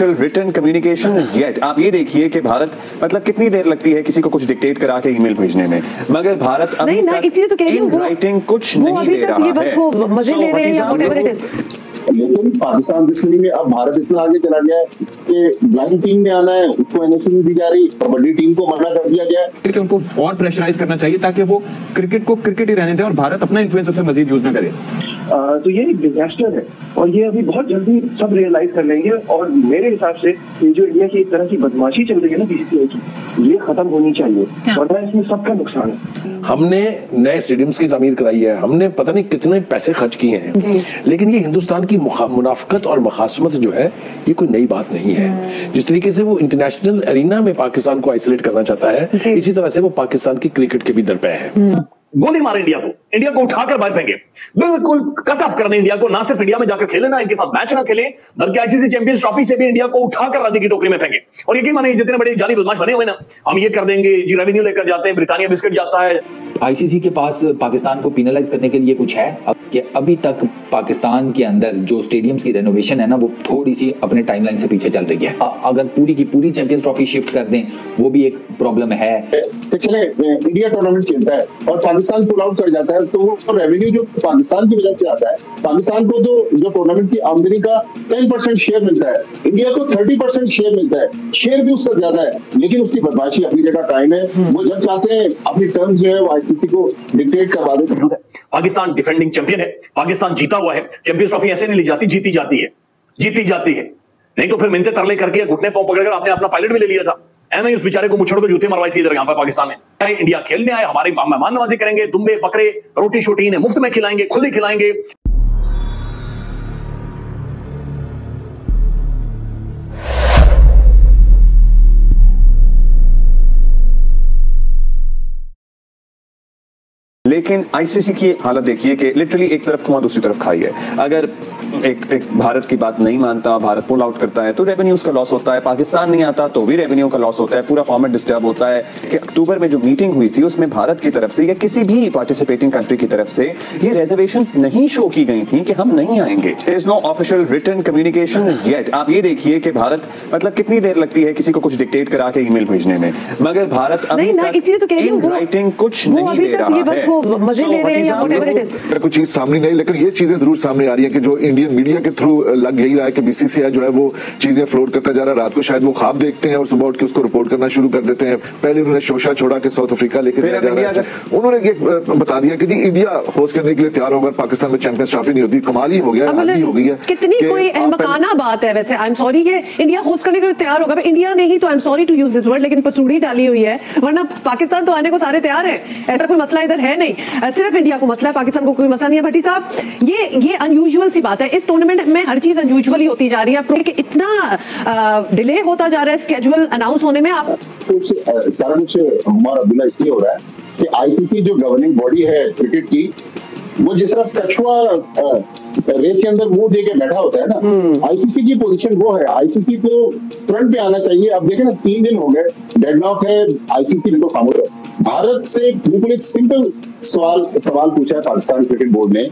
Official written communication yet. आप ये देखिए कि भारत मतलब कितनी देर लगती है किसी को कुछ डिक्टेट करा के ईमेल भेजने में, मगर भारत अभी तक इन राइटिंग कुछ नहीं दे रहा है। लेकिन पाकिस्तान दुश्मनी में अब भारत इतना आगे चला गया है कि ब्लाइंड टीम में आना है उसको एनओसी नहीं दी जा रही, कबड्डी टीम को मना कर दिया गया है कि उनको और प्रेशराइज करना चाहिए ताकि वो क्रिकेट को क्रिकेट ही रहने दें और भारत अपना इन्फ्लुएंस उसे मजीद यूज न करे। तो ये एक डिजास्टर है और ये अभी बहुत जल्दी सब रियलाइज कर लेंगे और मेरे हिसाब से ये जो इंडिया की एक तरह की बदमाशी चल रही है ना बीसीसीआई की, ये खत्म होनी चाहिए वरना इसमें सबका नुकसान है। हमने नए स्टेडियम्स की तामीर कराई है, हमने पता नहीं कितने पैसे खर्च किए हैं, लेकिन ये हिंदुस्तान की मुनाफकत और मुखासमत जो है ये कोई नई बात नहीं है। जिस तरीके से वो इंटरनेशनल एरिना में पाकिस्तान को आइसोलेट करना चाहता है, इसी तरह से वो पाकिस्तान की क्रिकेट के भी दरपे है। गोली मारे इंडिया को उठाकर बाहर फेंके, बिल्कुल कट ऑफ कर दें इंडिया को। ना सिर्फ इंडिया में जाकर खेले, ना इनके साथ मैच ना खेले, बल्कि आईसीसी चैंपियंस ट्रॉफी से भी इंडिया को उठाकर राधी की टोकरी में फेंके। और यकीन माने जितने बड़े जाली बदमाश बने हुए ना, हम ये कर देंगे जी, रेवेन्यू लेकर जाते हैं, ब्रिटानिया बिस्किट जाता है। आईसीसी के पास पाकिस्तान को पिनलाइज करने के लिए कुछ है कि अभी तक पाकिस्तान के अंदर जो स्टेडियम्स की रेनोवेशन है ना, वो थोड़ी सी अपने टाइमलाइन से पीछे चल रही है। अगर पूरी की पूरी चैंपियंस ट्रॉफी शिफ्ट कर दें वो भी एक प्रॉब्लम है। तो चले इंडिया टूर्नामेंट खेलता है और पाकिस्तान पुल आउट कर जाता है तो वो रेवेन्यू जो पाकिस्तान की वजह से आता है, पाकिस्तान को तो जो टूर्नामेंट की आमदनी का 10% शेयर मिलता है, इंडिया को 30% शेयर मिलता है, शेयर भी उसका ज्यादा है, लेकिन उसकी बदमाशी अपनी जगह कायम है। वो जब चाहते हैं अपनी टर्म्स जो है वो आईसीसी को डिक्टेट करवा देते हैं। पाकिस्तान डिफेंडिंग चैंपियन है, पाकिस्तान जीता हुआ है, चैंपियंस ट्रॉफी ऐसे नहीं ली जाती, जीती जाती है। नहीं तो फिर मिन्नतें तरले करके घुटने पांव पकड़कर आपने अपना पायलट भी ले लिया था। एमए उस बेचारे को मुछड़ को जूते मरवाई थी इधर यहाँ पर पाकिस्तान में। इंडिया खेलने आए, हमारे मेहमान नवाजी करेंगे, दुम्बे बकरे रोटी शोटी इन्हें मुफ्त में खिलाएंगे, खुद ही खिलाएंगे। लेकिन आईसीसी की हालत देखिए कि लिटरली एक तरफ कुआं दूसरी तरफ खाई है। अगर एक भारत की बात नहीं मानता, भारत पुल आउट करता है तो रेवेन्यूज का लॉस होता है, पाकिस्तान नहीं आता तो भी रेवेन्यू का लॉस होता है, पूरा फॉर्मेट डिस्टर्ब होता है। कि अक्टूबर में जो मीटिंग हुई थी उसमें भारत की तरफ से या किसी भी पार्टिसिपेटिंग कंट्री की तरफ से ये रिजर्वेशंस नहीं शो की गई थी कि हम नहीं आएंगे। There is no official written communication yet. आप ये देखिए कि भारत मतलब कितनी देर लगती है किसी को कुछ डिक्टेट करा के ईमेल भेजने में, मगर भारत अभी तक इन राइटिंग कुछ नहीं दे रहा है। मजे ले रहे हैं या व्हाटएवर इट इज। कुछ चीज सामने नहीं, लेकिन ये चीजें जरूर सामने आ रही है कि जो इंडियन मीडिया के थ्रू लग यही रहा है कि बीसीसीआई जो है वो चीजें फ्लोट करता जा रहा है। रात को शायद वो ख्वाब देखते हैं और सुबह उठ के उसको रिपोर्ट करना शुरू कर देते हैं। पहले उन्होंने शोशा छोड़ा कि साउथ अफ्रीका लेके जाया जा रहा है, उन्होंने ये बता दिया कि जी इंडिया होस्ट करने के लिए तैयार होगा, पाकिस्तान में चैंपियंस ट्रॉफी नहीं होती। कमाल ही हो गया, हद हो गई है। कितनी कोई अहमकाना बात है वैसे। आई एम सॉरी कि इंडिया होस्ट करने के लिए तैयार होगा, इंडिया ने ही तो I am sorry to use this word, लेकिन पसूड़ी डाली हुई है, वरना पाकिस्तान तो आने को सारे तैयार है। ऐसा कोई मसला इधर है नहीं, सिर्फ इंडिया को मसला है, पाकिस्तान को कोई मसला नहीं है। भट्टी साहब, ये अनयूजुअल सी बात है। इस टूर्नामेंट में हर चीज अनयूजुअल ही होती जा रही है। कि इतना डिले होता जा रहा है स्केड्यूल अनाउंस होने में। आप कुछ सारा कुछ हमारा अब्दुल्ला इसलिए हो रहा है कि आईसीसी जो गवर्निंग बॉडी है क्रिकेट की, वो जिस तरह कछुआ रेत के अंदर मुंह दे के बैठा होता है ना, आईसीसी की पोजीशन वो है। आईसीसी को फ्रंट पे आना चाहिए। अब देखें ना, 3 दिन हो गए, डेडलॉक है, आईसीसी बिल्कुल खामोश है। भारत से बिल्कुल एक सिंपल सवाल पूछा है पाकिस्तान क्रिकेट बोर्ड ने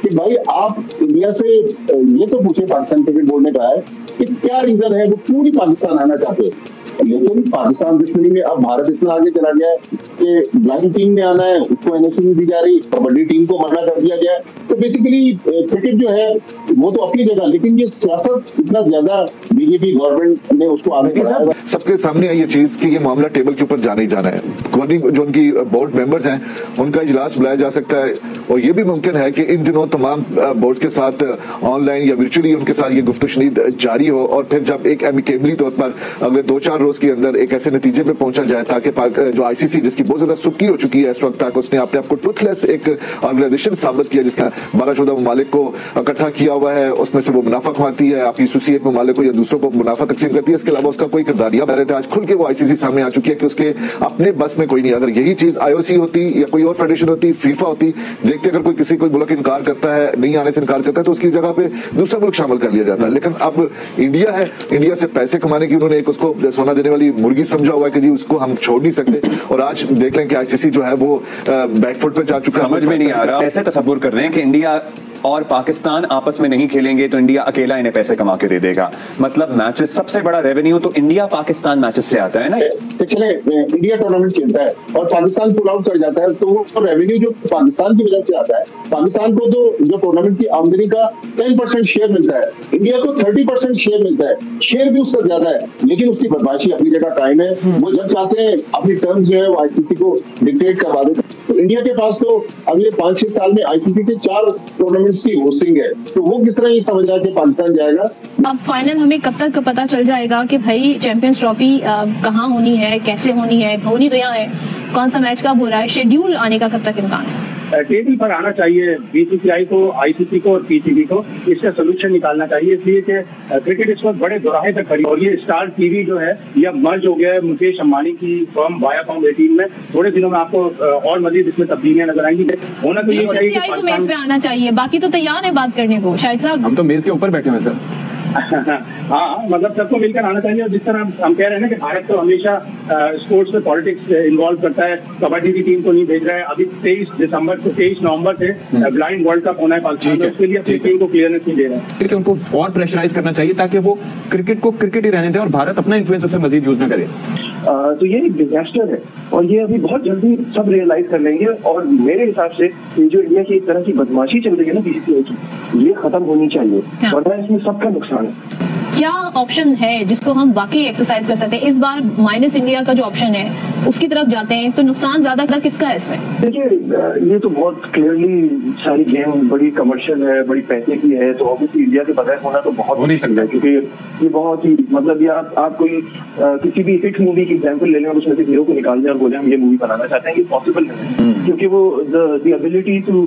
कि भाई आप इंडिया से ये तो पूछे, पाकिस्तान क्रिकेट बोर्ड ने कहा है कि क्या रीजन है वो पूरी पाकिस्तान आना चाहते हैं, लेकिन पाकिस्तान दुश्मनी में अब भारत इतना आगे चला गया है कि ब्लाइंड टीम में आना है उसको एनओसी नहीं दी जा रही, कबड्डी टीम को मना कर दिया गया। तो बेसिकली क्रिकेट जो है वो तो अपनी जगह, लेकिन ये सियासत इतना ज्यादा बीजेपी गवर्नमेंट ने उसको आगे बढ़ाया। सबके सामने आई ये चीज कि ये मामला टेबल के ऊपर जाना ही जाना है। गवर्निंग जो उनकी बोर्ड मेंबर्स हैं उनका इजलास बुलाया जा सकता है, और ये भी मुमकिन है कि इन दिनों तमाम बोर्ड के साथ ऑनलाइन या वर्चुअली उनके साथ ये गुफ्तगू जारी हो, और फिर जब एक एमिकेबली तौर पर अगले 2-4 रोज के अंदर एक ऐसे नतीजे पे पहुंचा जाए ताकि जो आईसीसी जिसकी बहुत ज्यादा सुक्की हो चुकी है इस वक्त तक, उसने अपने आप को टूथलेस एक ऑर्गेनाइजेशन साबित किया जिसका 12-14 ममालिक को इकट्ठा किया हुआ है, उसमें से वो मुनाफा कमाती है, आपकी एसोसिएट ममालिक को या दूसरों को मुनाफा तकसीम करती है। इसके अलावा उसका कोई किरदार नहीं है। आज खुल के वो आईसीसी सामने आ चुकी है कि उसके अपने बस में कोई नहीं। अगर यही चीज आईओसी होती या कोई और फेडरेशन होती, फीफा होती, देखते अगर कोई मुल्क इनकार करता है, नहीं आने से इनकार करता है, तो उसकी जगह पे दूसरा मुल्क शामिल कर लिया जाता है। लेकिन अब इंडिया है, इंडिया से पैसे कमाने की उन्होंने एक उसको सोना देने वाली मुर्गी समझा हुआ है कि जी उसको हम छोड़ नहीं सकते, और आज देख लें कि आईसीसी जो है वो बैकफुट पे जा चुका है। समझ में नहीं आ रहा, ऐसे तसव्वुर कर रहे हैं कि इंडिया और पाकिस्तान आपस में नहीं खेलेंगे तो इंडिया अकेला इन्हें पैसे कमा के दे देगा। मतलब मैचेस, सबसे बड़ा रेवेन्यू तो इंडिया पाकिस्तान मैचेस से आता है ना। पिछले इंडिया टूर्नामेंट खेलता है और पाकिस्तान पुल आउट कर जाता है, तो वो रेवेन्यू जो पाकिस्तान की वजह से आता है, पाकिस्तान को तो जो टूर्नामेंट की आमदनी का 10% शेयर मिलता है, इंडिया को 30% शेयर मिलता है। शेयर भी उसका ज्यादा है, लेकिन उसकी बदमाशी अपनी जगह कायम है। वो जब चाहते हैं अपनी टर्म्स जो है वो आईसीसी को डिक्टेट करवा देते हैं। तो इंडिया के पास तो अगले 5-6 साल में आईसीसी के 4 टूर्नामेंट्स की होस्टिंग है, तो वो किस तरह ये समझ रहा है कि पाकिस्तान जाएगा। अब फाइनल हमें कब तक पता चल जाएगा कि भाई चैंपियंस ट्रॉफी कहाँ होनी है, कैसे होनी है, होनी तो यहाँ है, कौन सा मैच कब हो रहा है, शेड्यूल आने का कब तक इम्कान है? टेबल पर आना चाहिए बीसीसीआई को, आईसीसी को और पीसीबी को, इसका सोल्यूशन निकालना चाहिए, इसलिए कि क्रिकेट इस वक्त बड़े दोराहे तक खड़ी। और ये स्टार टीवी जो है ये मर्ज हो गया है मुकेश अंबानी की फर्म वायाकॉम 18 में। थोड़े दिनों में आपको और मजीद इसमें तब्दीलियां नजर आएंगी। होना तो ये चाहिए कि मेज पे आना चाहिए, बाकी तो तैयार है बात करने को। शाहिद साहब, हम तो मेज के ऊपर बैठे हुए सर। हाँ, मतलब सबको मिलकर आना चाहिए। और जिस तरह हम कह रहे हैं ना कि भारत तो हमेशा स्पोर्ट्स में पॉलिटिक्स इन्वॉल्व करता है, कबड्डी की टीम को नहीं भेज रहा है। अभी 23 नवंबर से ब्लाइंड वर्ल्ड कप होना है पाकिस्तान में, उसके लिए अपनी टीम को क्लियरेंस नहीं दे रहे हैं। ठीक है, उनको और प्रेशराइज करना चाहिए ताकि वो क्रिकेट को क्रिकेट ही रहने दें और भारत अपना इन्फ्लुएंस उसे मजीद यूज न करे। तो ये एक डिजास्टर है और ये अभी बहुत जल्दी सब रियलाइज कर लेंगे। और मेरे हिसाब से ये जो इंडिया की एक तरह की बदमाशी चल रही है ना बीसीसीआई की, ये खत्म होनी चाहिए, वरना इसमें सबका नुकसान है। क्या ऑप्शन है जिसको हम वाकई एक्सरसाइज कर सकते हैं? इस बार माइनस इंडिया का जो ऑप्शन है उसकी तरफ जाते हैं तो नुकसान ज्यादा किसका है इसमें? देखिए, ये तो बहुत क्लियरली सारी गेम बड़ी कमर्शियल है, बड़ी पैसे की है, तो ऑब्वियसली इंडिया के बगैर होना तो बहुत हो नहीं सकता, क्योंकि ये बहुत ही मतलब ये आप कोई किसी भी हिट मूवी की एग्जांपल ले लें और उसमें से हीरो को निकाल दें और बोले हम ये मूवी बनाना चाहते हैं, ये पॉसिबल नहीं है। क्योंकि वो the ability to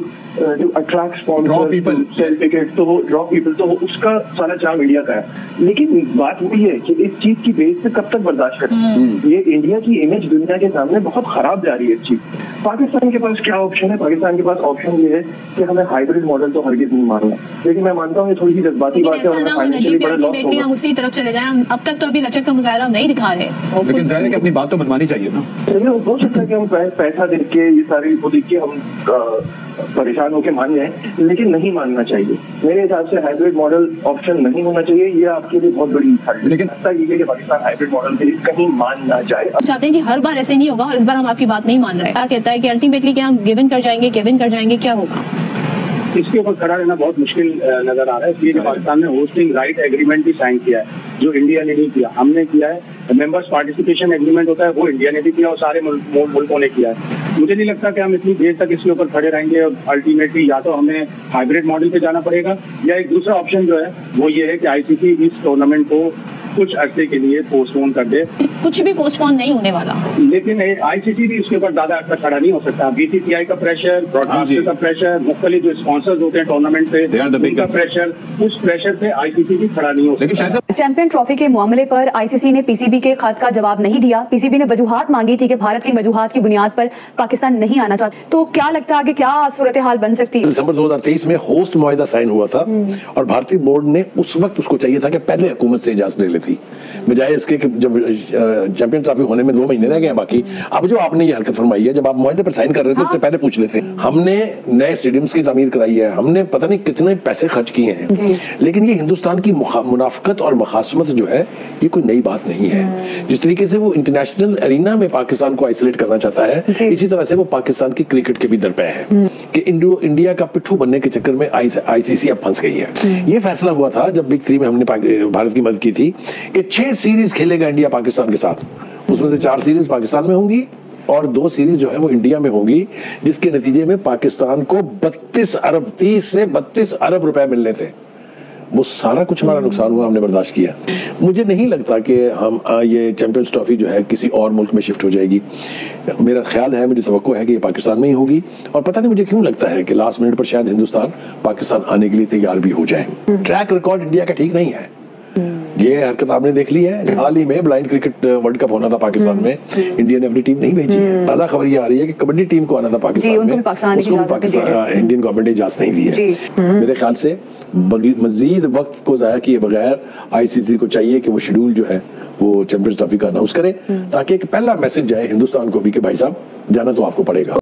attract sponsors, sell ticket, तो वो ड्रॉ पीपल, तो उसका सारा चार्म इंडिया का है। लेकिन बात वही है कि इस चीज की बेस पे कब तक बर्दाश्त करें? ये इंडिया की इमेज दुनिया के सामने बहुत खराब जा रही है इस चीज। पाकिस्तान के पास क्या ऑप्शन है? पाकिस्तान के पास ऑप्शन ये है कि हमें हाइब्रिड मॉडल तो हरगिज नहीं मारना, लेकिन मैं मानता हूँ ये थोड़ी सी जज्बाती बात है और हमें फाइनेंशियली बड़ा लॉस होगा। हम उसी तरफ चले जाएं, अब तक तो अभी लचक का मुजाहरा नहीं दिखा रहे, लेकिन जाहिर है कि अपनी बात तो मनवानी चाहिए ना। हो सकता है कि हम पैसा देख के ये सारी वो देख के हम परेशान होकर मान जाए, लेकिन नहीं मानना चाहिए। मेरे हिसाब से हाइब्रिड मॉडल ऑप्शन नहीं होना चाहिए। ये आपके लिए बहुत बड़ी लेकिन ये कि पाकिस्तान हाइब्रिड मॉडल के लिए कहीं मान ना जाए। चाहते हैं जी हर बार ऐसे नहीं होगा और इस बार हम आपकी बात नहीं मान रहे। क्या कहता है कि अल्टीमेटली क्या हम गिवन कर जाएंगे, क्या होगा? इसके ऊपर खड़ा रहना बहुत मुश्किल नजर आ रहा है, इसलिए कि पाकिस्तान ने होस्टिंग राइट एग्रीमेंट भी साइन किया है, जो इंडिया ने नहीं किया, हमने किया है। मेंबर्स पार्टिसिपेशन एग्रीमेंट होता है, वो इंडिया ने भी किया और सारे मुल्कों ने किया है। मुझे नहीं लगता कि हम इतनी देर तक इसके ऊपर खड़े रहेंगे। अल्टीमेटली या तो हमें हाइब्रिड मॉडल पे जाना पड़ेगा, या एक दूसरा ऑप्शन जो है वो ये है कि आईसीसी इस टूर्नामेंट को कुछ अरसे के लिए पोस्टपोन कर दे। कुछ भी पोस्टपोन नहीं होने वाला, लेकिन आईसीसी भी उसके ऊपर ज्यादा अर्सा खड़ा नहीं हो सकता। बीसीसीआई का प्रेशर, ब्रॉडकास्टर का प्रेशर, मुख्तलिफ जो स्पॉन्सर्स होते हैं टूर्नामेंट पे उनका प्रेशर, उस प्रेशर पे आईसीसी भी खड़ा नहीं हो सकता। चैंपियन ट्रॉफी के मामले पर आईसीसी ने पीसीबी के खत का जवाब नहीं दिया। पीसीबी ने वजूहात मांगी थी कि भारत की वजूहात की बुनियाद पर पाकिस्तान नहीं आना चाहता। तो क्या लगता है आगे क्या सूरत हाल बन सकती है? दिसंबर 2023 में होस्ट मुआहिदा साइन हुआ था और भारतीय बोर्ड ने उस वक्त उसको चाहिए था कि पहले हुकूमत से इजाजत ले लेती, बजाय इसके कि जब चैंपियन ट्रॉफी होने में 2 महीने रह गए बाकी। अब जो आपने ये हरकत फरमाई है, जब आप मुआहिदे पर साइन कर रहे थे उससे पहले पूछ लेते। हमने नए स्टेडियम्स की तामीर कराई है, हमने पता नहीं कितने पैसे खर्च किए हैं, लेकिन ये हिंदुस्तान की मुनाफकत और मखासमत जो है ये कोई नई बात नहीं है। जिस तरीके से वो इंटरनेशनल एरिना में पाकिस्तान को आइसोलेट करना चाहता है, इसी तरह से वो पाकिस्तान की क्रिकेट के भी दरपे है कि इंडिया का पिट्ठू बनने के चक्कर में आईसीसी अब फंस गई है। ये फैसला हुआ था जब बिग 3 में हमने भारत की मदद की थी कि 6 सीरीज खेलेगा इंडिया पाकिस्तान के साथ, उसमें से 4 सीरीज पाकिस्तान में होंगी और 2 सीरीज जो है वो इंडिया में होंगी, जिसके नतीजे में पाकिस्तान को 30 से 32 अरब रुपए मिलने थे। वो सारा कुछ हमारा नुकसान हुआ, हमने बर्दाश्त किया। मुझे नहीं लगता कि हम ये चैंपियंस ट्रॉफी जो है किसी और मुल्क में शिफ्ट हो जाएगी। मेरा ख्याल है, मुझे तवक्को है कि ये पाकिस्तान में ही होगी। और पता नहीं मुझे क्यों लगता है कि लास्ट मिनट पर शायद हिंदुस्तान पाकिस्तान आने के लिए तैयार भी हो जाए। ट्रैक रिकॉर्ड इंडिया का ठीक नहीं है। ये हरकत आपने देख ली है, हाल ही में ब्लाइंड क्रिकेट वर्ल्ड कप होना था पाकिस्तान में, इंडिया ने अपनी टीम नहीं भेजी है। ताजा खबर ये आ रही है कि कबड्डी टीम को आना था पाकिस्तान में, उसको इंडियन गवर्नमेंट ने इजाजत नहीं दी है। मेरे ख्याल से मजीद वक्त को जाया किए बगैर आईसीसी को चाहिए कि वो शेड्यूल जो है वो चैंपियंस ट्रॉफी का अनाउंस करे, ताकि एक पहला मैसेज जाए हिंदुस्तान को भी कि भाई साहब जाना तो आपको पड़ेगा।